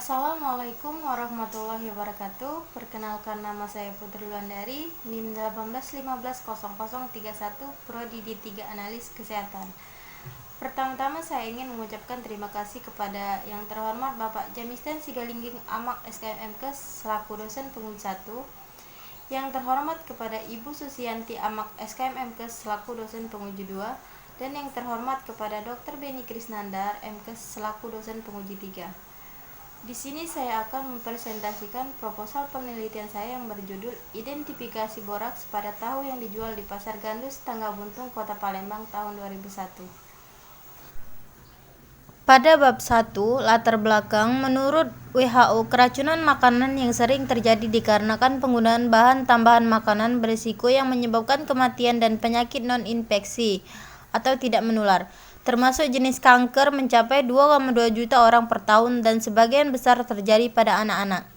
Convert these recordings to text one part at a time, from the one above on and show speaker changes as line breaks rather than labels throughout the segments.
Assalamualaikum warahmatullahi wabarakatuh. Perkenalkan, nama saya Putri Wulandari, NIM 18150031, Prodi D3 Analis Kesehatan. Pertama-tama saya ingin mengucapkan terima kasih kepada yang terhormat Bapak Jamisten Sigalingging Amak SKMMkes selaku dosen penguji 1, yang terhormat kepada Ibu Susianti Amak SKMMkes selaku dosen penguji 2, dan yang terhormat kepada Dr. Beni Krisnandar MKes selaku dosen penguji 3. Di sini saya akan mempresentasikan proposal penelitian saya yang berjudul Identifikasi boraks pada tahu yang dijual di Pasar Gandus, Tangga Buntung, Kota Palembang tahun 2001. Pada bab 1, latar belakang, menurut WHO, keracunan makanan yang sering terjadi dikarenakan penggunaan bahan tambahan makanan berisiko yang menyebabkan kematian dan penyakit non-infeksi atau tidak menular, termasuk jenis kanker, mencapai 2,2 juta orang per tahun dan sebagian besar terjadi pada anak-anak.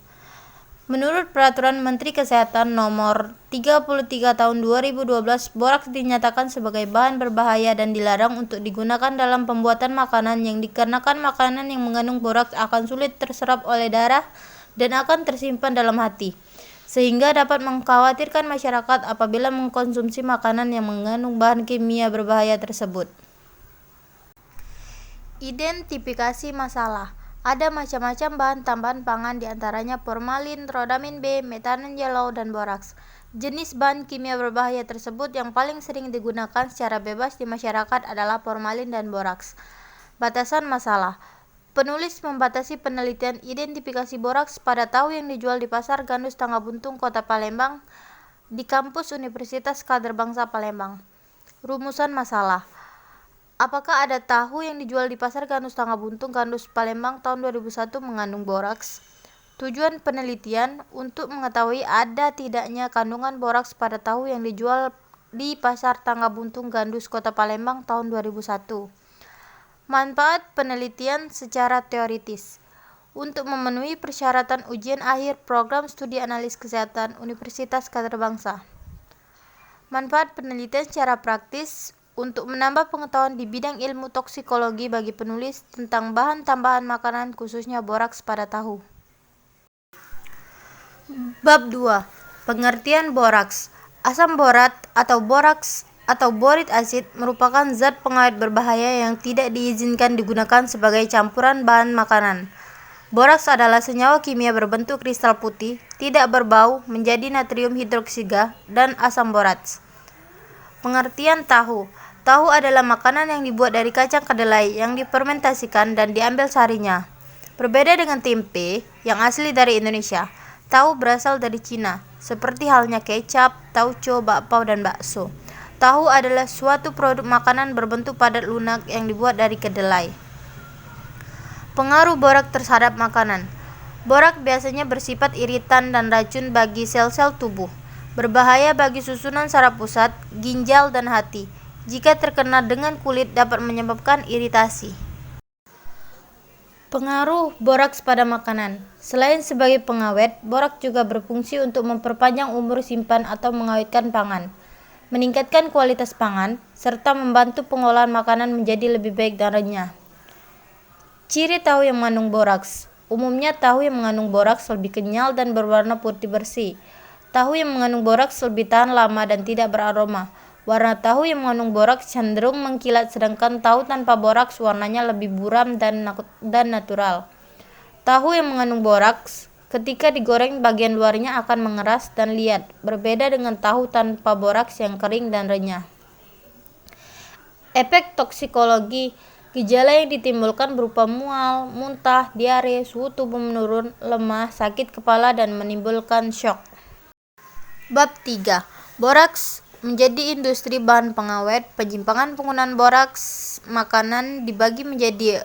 Menurut Peraturan Menteri Kesehatan Nomor 33 Tahun 2012, boraks dinyatakan sebagai bahan berbahaya dan dilarang untuk digunakan dalam pembuatan makanan yang dikarenakan makanan yang mengandung boraks akan sulit terserap oleh darah dan akan tersimpan dalam hati, sehingga dapat mengkhawatirkan masyarakat apabila mengkonsumsi makanan yang mengandung bahan kimia berbahaya tersebut. Identifikasi masalah. Ada macam-macam bahan tambahan pangan, diantaranya formalin, rodamin B, metanon yellow, dan boraks. Jenis bahan kimia berbahaya tersebut yang paling sering digunakan secara bebas di masyarakat adalah formalin dan boraks. Batasan masalah. Penulis membatasi penelitian identifikasi boraks pada tahu yang dijual di Pasar Gandus, Tangga Buntung, Kota Palembang di kampus Universitas Kaderbangsa Palembang. Rumusan masalah. Apakah ada tahu yang dijual di Pasar Gandus, Tangga Buntung, Gandus, Palembang tahun 2001 mengandung boraks? Tujuan penelitian untuk mengetahui ada tidaknya kandungan boraks pada tahu yang dijual di Pasar Tangga Buntung, Gandus, Kota Palembang tahun 2001. Manfaat penelitian secara teoritis. Untuk memenuhi persyaratan ujian akhir program studi analis kesehatan Universitas Kaderbangsa. Manfaat penelitian secara praktis untuk menambah pengetahuan di bidang ilmu toksikologi bagi penulis tentang bahan tambahan makanan khususnya boraks pada tahu. Bab 2. Pengertian boraks. Asam borat atau boraks atau borit asid merupakan zat pengawet berbahaya yang tidak diizinkan digunakan sebagai campuran bahan makanan. Boraks adalah senyawa kimia berbentuk kristal putih, tidak berbau, menjadi natrium hidroksida dan asam borats. Pengertian tahu. Tahu adalah makanan yang dibuat dari kacang kedelai yang difermentasikan dan diambil sarinya. Berbeda dengan tempe yang asli dari Indonesia, tahu berasal dari Cina, seperti halnya kecap, tauco, bakpao, dan bakso. Tahu adalah suatu produk makanan berbentuk padat lunak yang dibuat dari kedelai. Pengaruh borak terhadap makanan. Borak biasanya bersifat iritan dan racun bagi sel-sel tubuh. Berbahaya bagi susunan saraf pusat, ginjal, dan hati. Jika terkena dengan kulit dapat menyebabkan iritasi. Pengaruh boraks pada makanan. Selain sebagai pengawet, boraks juga berfungsi untuk memperpanjang umur simpan atau mengawetkan pangan, meningkatkan kualitas pangan, serta membantu pengolahan makanan menjadi lebih baik dan renyah. Ciri tahu yang mengandung boraks. Umumnya tahu yang mengandung boraks lebih kenyal dan berwarna putih bersih. Tahu yang mengandung boraks lebih tahan lama dan tidak beraroma. Warna tahu yang mengandung boraks cenderung mengkilat, sedangkan tahu tanpa boraks warnanya lebih buram dan natural. Tahu yang mengandung boraks ketika digoreng bagian luarnya akan mengeras dan liat, berbeda dengan tahu tanpa boraks yang kering dan renyah. Efek toksikologi. Gejala yang ditimbulkan berupa mual, muntah, diare, suhu tubuh menurun, lemah, sakit kepala, dan menimbulkan syok. Bab 3. Boraks menjadi industri bahan pengawet. Penyimpangan penggunaan boraks makanan dibagi menjadi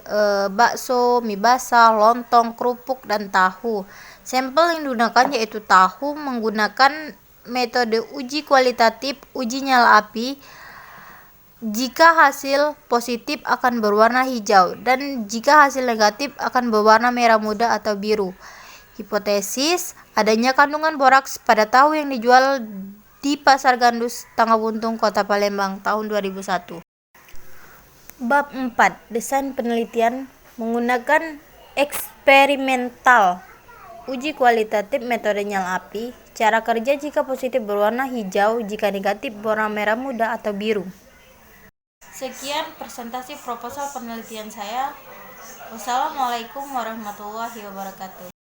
bakso, mie basah, lontong, kerupuk, dan tahu. Sampel yang digunakan yaitu tahu menggunakan metode uji kualitatif uji nyala api. Jika hasil positif akan berwarna hijau dan jika hasil negatif akan berwarna merah muda atau biru. Hipotesis adanya kandungan boraks pada tahu yang dijual di Pasar Gandus, Tangga Buntung, Kota Palembang tahun 2001. Bab 4. Desain penelitian menggunakan Eksperimental. Uji kualitatif metode nyala api. Cara kerja jika positif berwarna hijau, jika negatif berwarna merah muda atau biru. Sekian presentasi proposal penelitian saya. Wassalamualaikum warahmatullahi wabarakatuh.